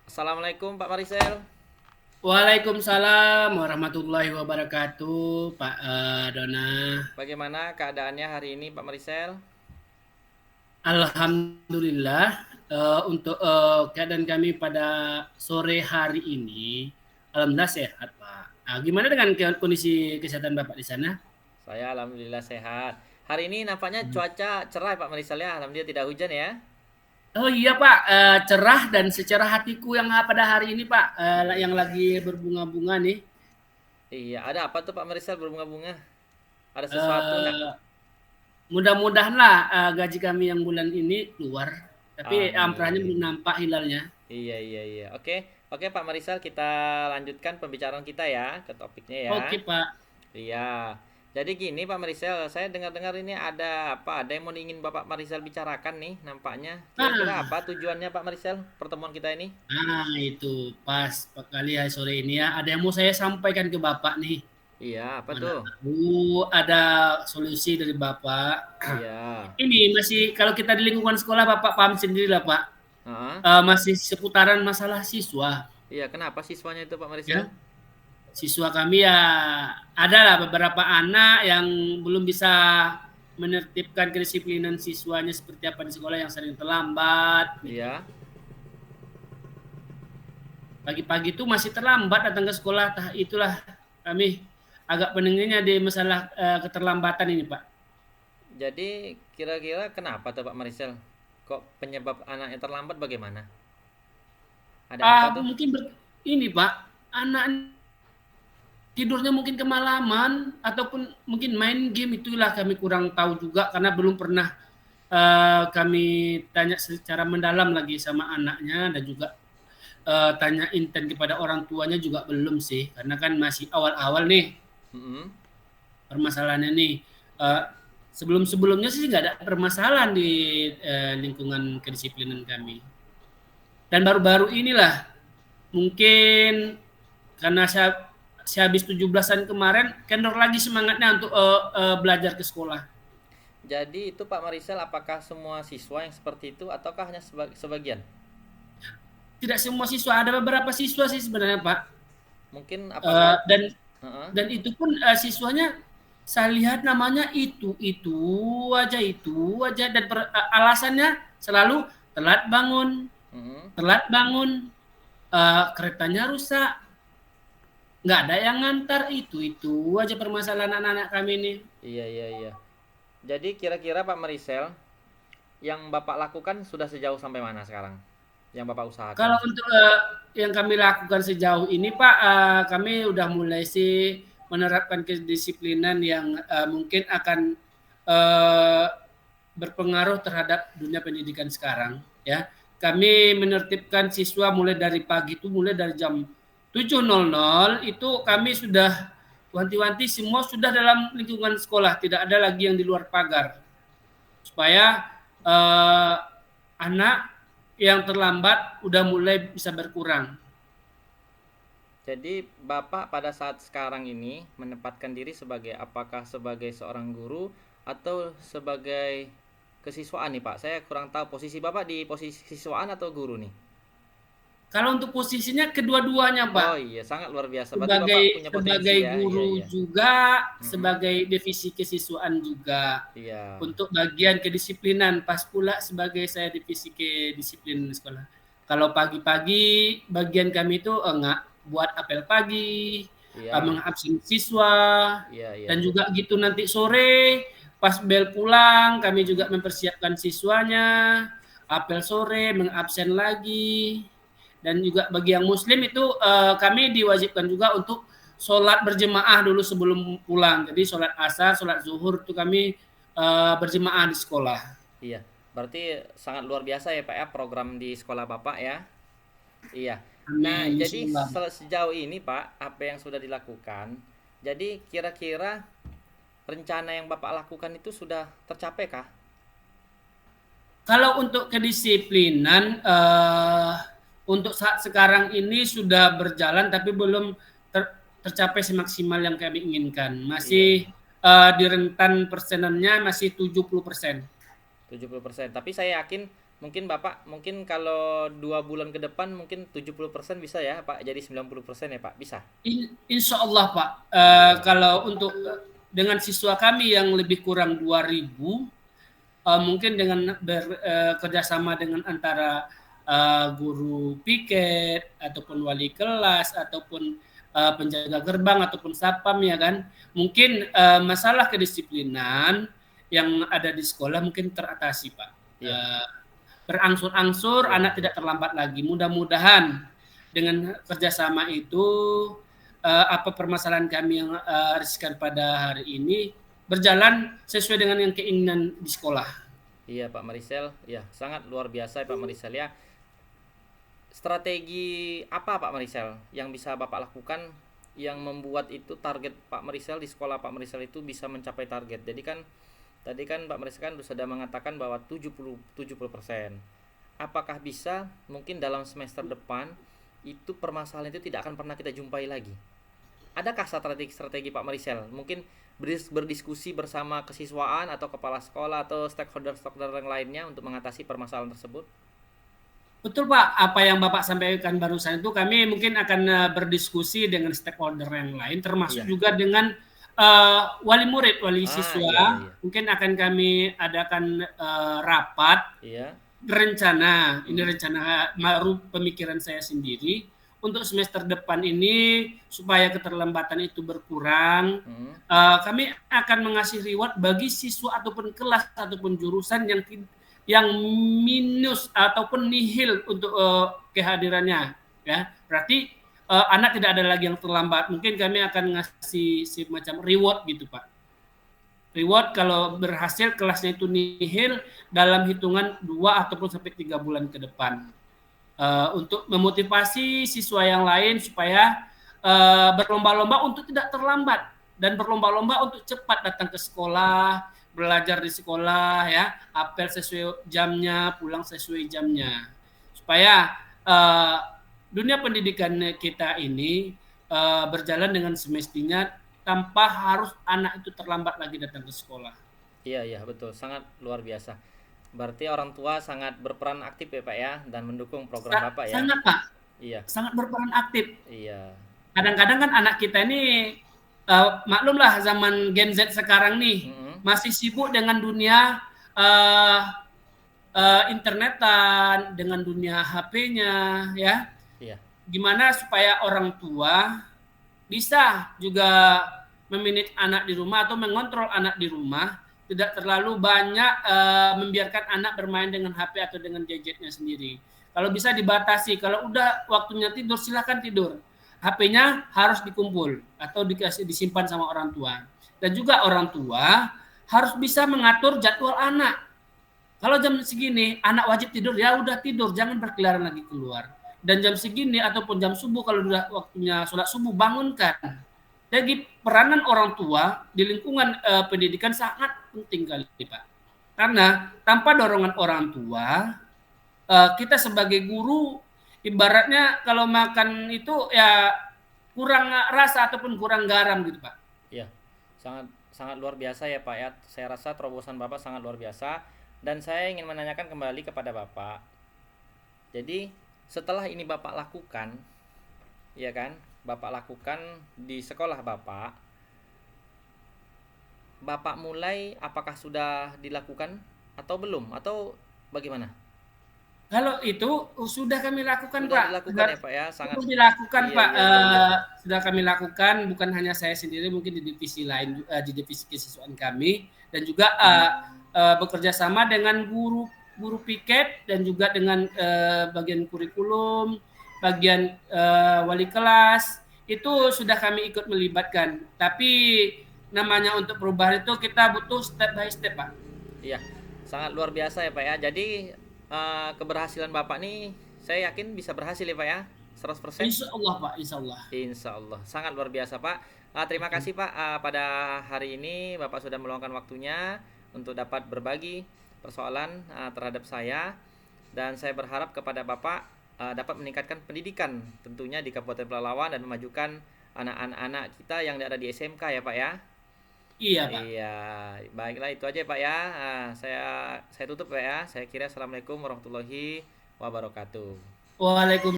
Assalamualaikum Pak Marisel. Waalaikumsalam warahmatullahi wabarakatuh, Pak Dona. Bagaimana keadaannya hari ini Pak Marisel? Alhamdulillah untuk keadaan kami pada sore hari ini, alhamdulillah sehat, Pak. Gimana dengan kondisi kesehatan Bapak di sana? Saya alhamdulillah sehat. Hari ini nampaknya cuaca cerah Pak Marisel ya. Alhamdulillah tidak hujan ya. Oh iya Pak, cerah dan secara hatiku yang pada hari ini Pak, yang lagi berbunga-bunga nih. Iya, ada apa tuh Pak Marisel berbunga-bunga? Ada sesuatu enggak? eh Mudah-mudahan lah gaji kami yang bulan ini keluar, tapi amprahnya belum Amin. nampak hilalnya. Iya, iya, iya. Oke, oke Pak Marisel, kita lanjutkan pembicaraan kita ya ke topiknya ya. Oke Pak. Iya. Jadi gini Pak Marisel, saya dengar-dengar ini ada apa? Ada yang mau ingin Bapak Marisel bicarakan nih nampaknya. Kira-kira Nah, apa tujuannya Pak Marisel pertemuan kita ini? itu pas kali ya sore ini ya. Ada yang mau saya sampaikan ke Bapak nih. Iya, apa Mana tuh? tahu ada solusi dari Bapak. Iya. Ini masih kalau kita di lingkungan sekolah Bapak paham sendiri lah Pak. Heeh. Masih seputaran masalah siswa Iya, kenapa siswanya itu Pak Marisel? ya. Siswa kami ya ada lah beberapa anak yang belum bisa menertibkan kedisiplinan siswanya seperti apa di sekolah yang sering terlambat gitu. Iya. Pagi-pagi itu masih terlambat datang ke sekolah, itulah kami agak penentunya di masalah keterlambatan ini, Pak. Jadi kira-kira kenapa tuh Pak Marisel? Kok penyebab anaknya terlambat bagaimana? Ada apa tuh? Mungkin ini, Pak, anak tidurnya mungkin kemalaman ataupun mungkin main game, itulah kami kurang tahu juga karena belum pernah kami tanya secara mendalam lagi sama anaknya dan juga tanya intent kepada orang tuanya juga belum sih karena kan masih awal-awal nih Mm-mm. permasalahannya nih. Uh, Sebelum-sebelumnya sih nggak ada permasalahan di lingkungan kedisiplinan kami. Dan baru-baru inilah mungkin karena saya habis 17-an kemarin kendor lagi semangatnya untuk belajar ke sekolah. Jadi itu Pak Marisel apakah semua siswa yang seperti itu ataukah hanya sebagian? Tidak semua siswa, ada beberapa siswa sih sebenarnya Pak. Mungkin Uh, apakah dan Heeh. dan itu pun siswanya saya lihat namanya itu aja dan alasannya selalu telat bangun, Mm-mm. telat bangun, keretanya rusak, nggak ada yang ngantar, itu aja permasalahan anak-anak kami ini. Iya, iya, iya. Jadi kira-kira Pak Marisel yang Bapak lakukan sudah sejauh sampai mana sekarang? Yang Bapak usahakan? Kalau untuk yang kami lakukan sejauh ini Pak, kami udah mulai sih menerapkan kedisiplinan yang mungkin akan eh, berpengaruh terhadap dunia pendidikan sekarang ya. Kami menertibkan siswa mulai dari pagi itu mulai dari jam 7.00 itu kami sudah wanti-wanti semua sudah dalam lingkungan sekolah, tidak ada lagi yang di luar pagar supaya anak yang terlambat udah mulai bisa berkurang. Jadi Bapak pada saat sekarang ini menempatkan diri sebagai apakah sebagai seorang guru atau sebagai kesiswaan nih Pak? Saya kurang tahu posisi Bapak di posisi siswaan atau guru nih. Kalau untuk posisinya kedua-duanya, Pak. Oh iya, sangat luar biasa. Berarti Bapak Sebagai punya sebagai potensi ya. Iya, guru iya. juga, Mm-mm. sebagai divisi kesiswaan juga. Iya. Untuk bagian kedisiplinan, pas pula sebagai saya divisi kedisiplinan sekolah. Kalau pagi-pagi bagian kami itu enggak buat apel pagi, Iya. mengabsen siswa, Iya, iya. dan juga gitu nanti sore pas bel pulang kami juga mempersiapkan siswanya, apel sore, mengabsen lagi. Dan juga bagi yang muslim itu kami diwajibkan juga untuk sholat berjemaah dulu sebelum pulang. Jadi sholat asar, sholat zuhur itu kami berjemaah di sekolah. Iya. Berarti sangat luar biasa ya Pak ya program di sekolah Bapak ya. Iya. Nah, Amin, jadi insyaallah. sejauh ini Pak, apa yang sudah dilakukan? Jadi kira-kira rencana yang Bapak lakukan itu sudah tercapai kah? Kalau untuk kedisiplinan untuk saat sekarang ini sudah berjalan tapi belum tercapai semaksimal yang kami inginkan. Iya, Masih di rentan persenannya masih 70%. 70%. Tapi saya yakin Mungkin Bapak, mungkin kalau 2 bulan ke depan mungkin 70% bisa ya Pak, jadi 90% ya Pak, bisa? Insya Allah Pak, Iya, kalau untuk dengan siswa kami yang lebih kurang 2.000, mungkin dengan kerjasama dengan antara guru piket ataupun wali kelas ataupun penjaga gerbang ataupun satpam ya kan, mungkin masalah kedisiplinan yang ada di sekolah mungkin teratasi Pak. iya, Berangsur-angsur iya, anak tidak terlambat lagi. Mudah-mudahan dengan kerjasama itu apa permasalahan kami yang riskan pada hari ini berjalan sesuai dengan yang keinginan di sekolah. iya Pak Marisel, ya sangat luar biasa ya Pak Marisel ya. Strategi apa Pak Marisel yang bisa Bapak lakukan yang membuat itu target Pak Marisel di sekolah Pak Marisel itu bisa mencapai target? Jadi kan tadi kan Pak Marisel kan sudah mengatakan bahwa 70%. Apakah bisa mungkin dalam semester depan itu permasalahan itu tidak akan pernah kita jumpai lagi? Adakah strategi Pak Marisel? Mungkin berdiskusi bersama kesiswaan atau kepala sekolah atau stakeholder-stakeholder yang lainnya untuk mengatasi permasalahan tersebut? Betul Pak, apa yang Bapak sampaikan barusan itu kami mungkin akan berdiskusi dengan stakeholder yang lain, termasuk Iya. juga dengan wali murid, wali Iya, iya, siswa. iya. Mungkin akan kami adakan rapat Iya. rencana, ini Mm. rencana baru pemikiran saya sendiri untuk semester depan ini supaya keterlambatan itu berkurang. Mm. Kami akan mengasih reward bagi siswa ataupun kelas ataupun jurusan yang minus ataupun nihil untuk kehadirannya, ya. Berarti anak tidak ada lagi yang terlambat. Mungkin kami akan ngasih semacam reward gitu, Pak. Reward kalau berhasil kelasnya itu nihil dalam hitungan 2 ataupun sampai 3 bulan ke depan. Untuk memotivasi siswa yang lain supaya berlomba-lomba untuk tidak terlambat dan berlomba-lomba untuk cepat datang ke sekolah, belajar di sekolah ya, apel sesuai jamnya, pulang sesuai jamnya. Supaya dunia pendidikan kita ini berjalan dengan semestinya tanpa harus anak itu terlambat lagi datang ke sekolah. Iya, iya, betul. Sangat luar biasa. Berarti orang tua sangat berperan aktif ya, Pak ya, dan mendukung program Bapak ya. Sangat Pak, Iya, sangat berperan aktif. iya, Kadang-kadang kan anak kita ini maklumlah zaman Gen Z sekarang nih mm-mm, masih sibuk dengan dunia internetan, dengan dunia HP-nya ya. iya, Gimana supaya orang tua bisa juga memanage anak di rumah atau mengontrol anak di rumah, tidak terlalu banyak membiarkan anak bermain dengan HP atau dengan gadgetnya sendiri. Kalau bisa dibatasi, kalau udah waktunya tidur silakan tidur. HP-nya harus dikumpul atau disimpan sama orang tua. Dan juga orang tua harus bisa mengatur jadwal anak. Kalau jam segini anak wajib tidur, ya udah tidur, jangan berkeliaran lagi keluar. Dan jam segini ataupun jam subuh kalau udah waktunya sholat subuh bangunkan. Jadi peranan orang tua di lingkungan pendidikan sangat penting kali Pak. Karena tanpa dorongan orang tua, kita sebagai guru ibaratnya kalau makan itu ya kurang rasa ataupun kurang garam gitu Pak. iya. Sangat sangat luar biasa ya, Pak ya. Saya rasa terobosan Bapak sangat luar biasa dan saya ingin menanyakan kembali kepada Bapak. Jadi, setelah ini Bapak lakukan, ya kan? Bapak lakukan di sekolah Bapak. Bapak mulai apakah sudah dilakukan atau belum atau bagaimana? Kalau itu sudah kami lakukan Sudah Pak. dilakukan ya, Pak ya. Sangat Sudah dilakukan iya, Pak. iya, iya, iya. Sudah kami lakukan bukan hanya saya sendiri, mungkin di divisi lain, di divisi kesiswaan kami dan juga bekerja sama dengan guru piket dan juga dengan bagian kurikulum, bagian wali kelas itu sudah kami ikut melibatkan. Tapi namanya untuk perubahan itu kita butuh step by step Pak. Iya, sangat luar biasa ya Pak ya. Jadi keberhasilan Bapak nih saya yakin bisa berhasil ya Pak ya. 100%. Insya Allah Pak, insya Allah. Insya Allah. Sangat luar biasa Pak. Terima kasih Pak pada hari ini Bapak sudah meluangkan waktunya untuk dapat berbagi persoalan terhadap saya dan saya berharap kepada Bapak dapat meningkatkan pendidikan tentunya di Kabupaten Pelalawan dan memajukan anak-anak kita yang ada di SMK ya Pak ya. Iya, Pak. Iya, baiklah itu aja Pak ya. Nah, saya tutup Pak ya. Saya kira Assalamualaikum warahmatullahi wabarakatuh. Waalaikumsalam.